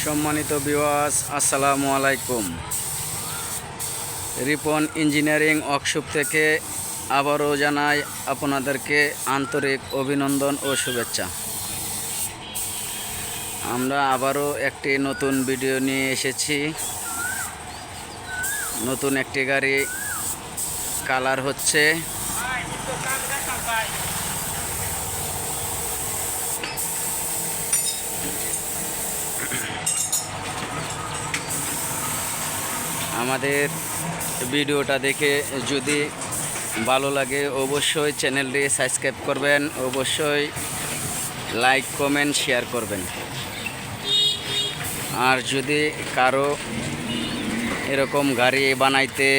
সম্মানিত ভিউয়ার্স, আসসালামু আলাইকুম। রিপন ইঞ্জিনিয়ারিং ওয়ার্কশপ থেকে আবারও জানাই আপনাদেরকে আন্তরিক অভিনন্দন ও শুভেচ্ছা। আমরা আবারও একটি নতুন ভিডিও নিয়ে এসেছি। নতুন একটি গাড়ি কালার হচ্ছে। আমাদের ভিডিওটা দেখে যদি ভালো লাগে অবশ্যই চ্যানেলটি সাবস্ক্রাইব করবেন, অবশ্যই লাইক কমেন্ট শেয়ার করবেন। আর যদি কারো এরকম গাড়ি বানাইতে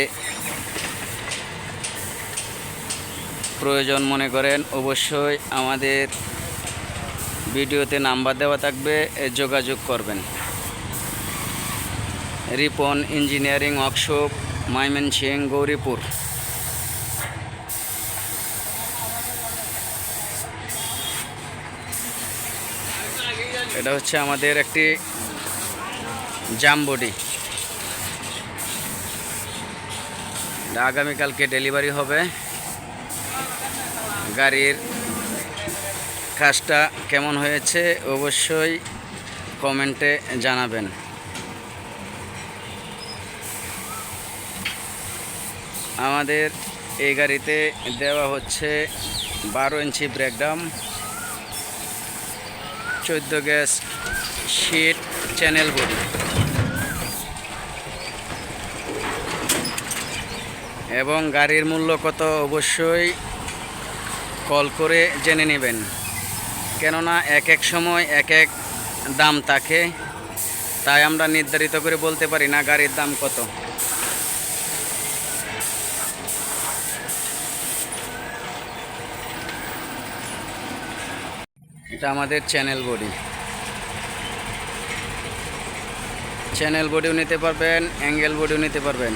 প্রয়োজন মনে করেন অবশ্যই আমাদের ভিডিওতে নাম্বার দেওয়া থাকবে, যোগাযোগ করবেন। Ripon engineering workshop, Mymensingh, Gauripur. এটা হচ্ছে আমাদের একটি জাম বডি। আগামীকালকে ডেলিভারি হবে। গাড়ির কাজটা কেমন হয়েছে অবশ্যই কমেন্টে জানাবেন। আমাদের এই গাড়িতে দেওয়া হচ্ছে 12 ইঞ্চি ব্রেকডাম, 14 গ্যাস শীট, চ্যানেল বডি এবং গাড়ির মূল্য কত অবশ্যই কল করে জেনে নেবেন, কেননা এক এক সময় এক এক দাম থাকে, তাই আমরা নির্ধারিত করে বলতে পারি না গাড়ির দাম কত। এটা আমাদের চ্যানেল বডি। চ্যানেল বডিও নিতে পারবেন, অ্যাঙ্গেল বডিও নিতে পারবেন।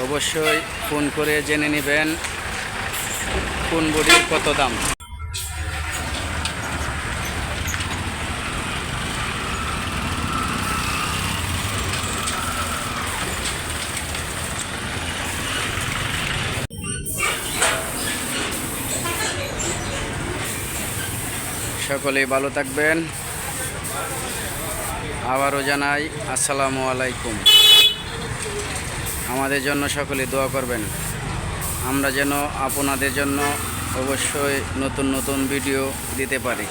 অবশ্যই ফোন করে জেনে নেবেন কোন বডির কত দাম। সকলেই ভালো থাকবেন। আবারও জানাই আসসালামু আলাইকুম। আমাদের জন্য সকলে দোয়া করবেন, আমরা যেন আপনাদের জন্য অবশ্যই নতুন নতুন ভিডিও দিতে পারি।